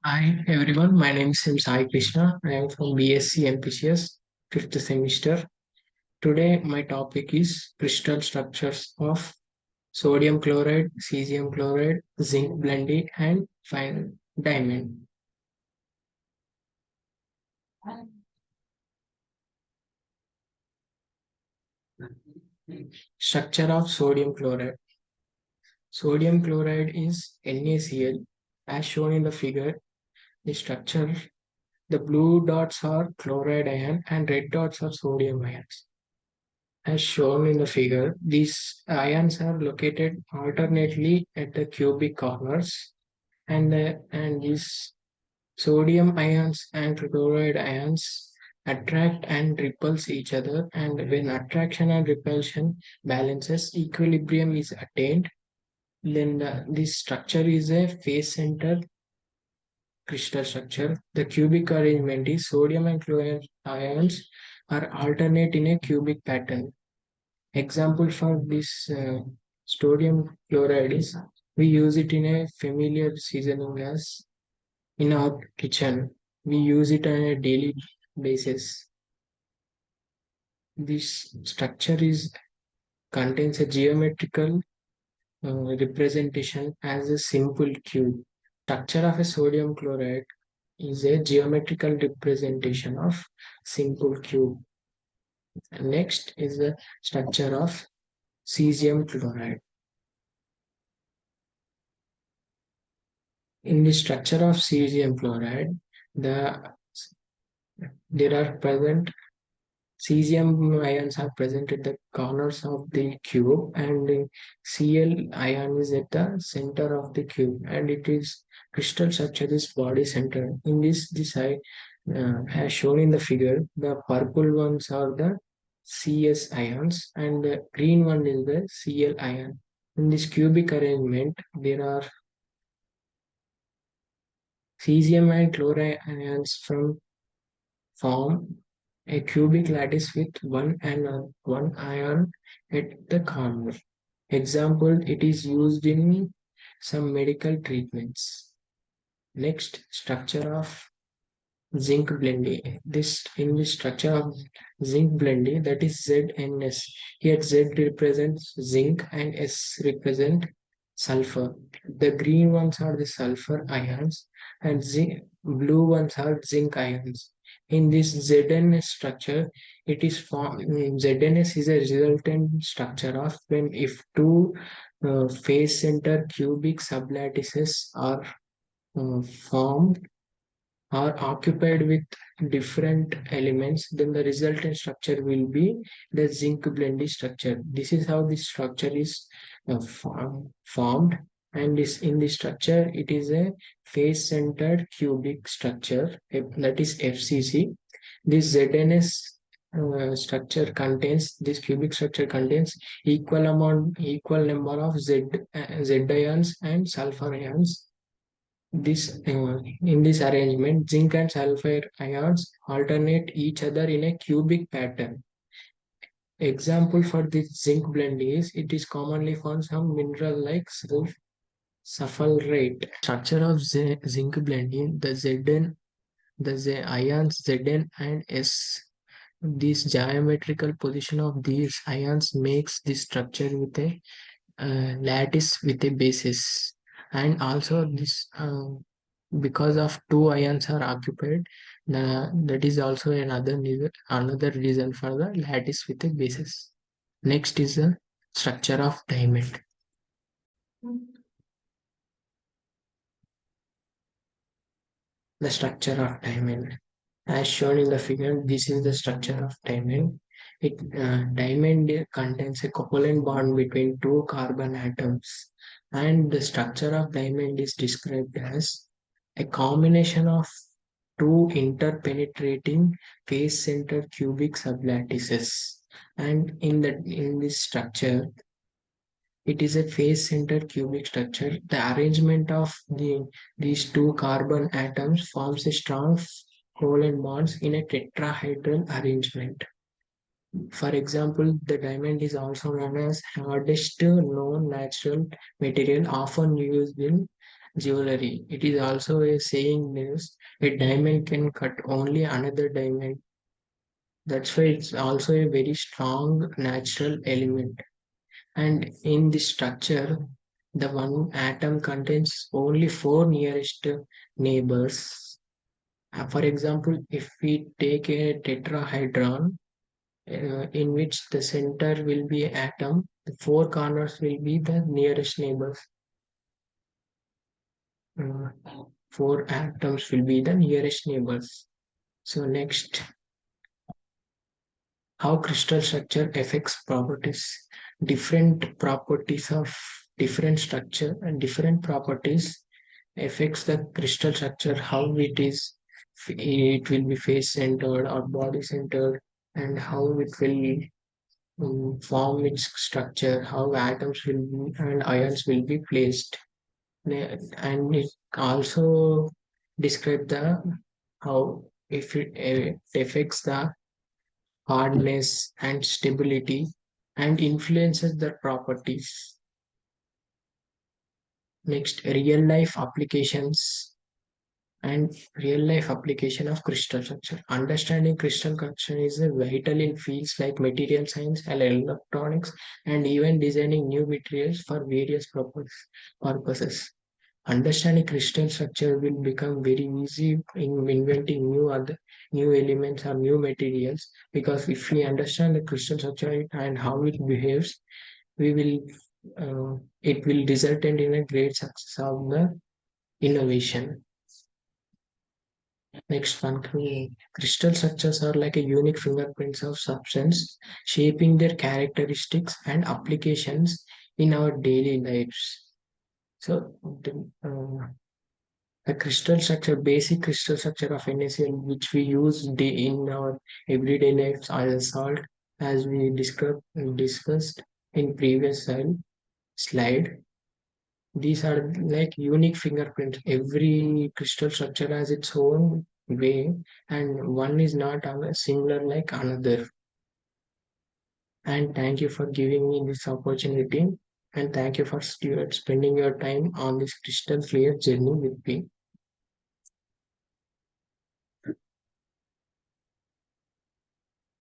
Hi everyone, my name is Sai Krishna. I am from BSc MPCS, fifth semester. Today my topic is crystal structures of sodium chloride, cesium chloride, zinc blende, and fine diamond. Structure of sodium chloride. Sodium chloride is NaCl. As shown in the figure, the structure, the blue dots are chloride ion and red dots are sodium ions. As shown in the figure, these ions are located alternately at the cubic corners, and these sodium ions and chloride ions attract and repulse each other. And when attraction and repulsion balances equilibrium is attained, then this structure is a face-centered crystal structure. The cubic arrangement is sodium and chloride ions are alternate in a cubic pattern. Example for this sodium chloride is we use it in a familiar seasoning as in our kitchen. We use it on a daily basis. This structure is contains a geometrical representation as a simple cube. Structure of a sodium chloride is a geometrical representation of simple cube. Next is the structure of cesium chloride. In the structure of cesium chloride, the there are present cesium ions are present at the corners of the cube, and the Cl ion is at the center of the cube, and it is crystal structure is body center. In this I as shown in the figure, the purple ones are the Cs ions, and the green one is the Cl ion. In this cubic arrangement, there are cesium and chloride ions from form a cubic lattice with one ion at the corner. Example, it is used in some medical treatments. Next, structure of zinc blende. This in the structure of zinc blende, that is ZNS. Here Z represents zinc and S represent sulfur. The green ones are the sulfur ions and blue ones are zinc ions. In this ZNS structure, it is ZNS is a resultant structure of when if two face center cubic sublattices are formed are occupied with different elements, then the resultant structure will be the zinc blende structure. This is how this structure is formed, and this in this structure it is a face-centered cubic structure, that is FCC. This ZNS structure contains this cubic structure contains equal number of Z ions and sulfur ions. This in this arrangement, zinc and sulfur ions alternate each other in a cubic pattern. Example for this zinc blend is it is commonly found some mineral like sulfurate. Structure of zinc blending, the ions Zn and S. This geometrical position of these ions makes this structure with a lattice with a basis, and also this because of two ions are occupied, that is also another reason for the lattice with a basis. Next is the structure of diamond. The structure of diamond, as shown in the figure, this is the structure of diamond. Diamond contains a covalent bond between two carbon atoms, and the structure of diamond is described as a combination of two interpenetrating face-centered cubic sublattices. And in this structure, it is a face-centered cubic structure. The arrangement of these two carbon atoms forms a strong covalent bonds in a tetrahedral arrangement. For example, the diamond is also known as hardest known natural material often used in jewelry. It is also a saying means a diamond can cut only another diamond. That's why it's also a very strong natural element. And in this structure, the one atom contains only four nearest neighbors. For example, if we take a tetrahedron, in which the center will be atom, the four corners will be the nearest neighbors. Uh, Four atoms will be the nearest neighbors. So next, how crystal structure affects properties. Different properties of different structure and different properties affects the crystal structure, how it will be face centered or body centered, and how it will form its structure, how atoms will be and ions will be placed. And it also describe the how if it affects the hardness and stability and influences the properties. Next, real life application of crystal structure. Understanding crystal structure is vital in fields like material science and electronics, and even designing new materials for various purposes. Understanding crystal structure will become very easy in inventing new elements or new materials, because if we understand the crystal structure and how it behaves, we will it will result in a great success of the innovation. Next one, crystal structures are like a unique fingerprints of substance, shaping their characteristics and applications in our daily lives. So, the crystal structure, basic crystal structure of NaCl, which we use in our everyday lives as salt, as we discussed in previous slide. These are like unique fingerprints. Every crystal structure has its own way, and one is not similar like another. And thank you for giving me this opportunity, and thank you for spending your time on this crystal clear journey with me.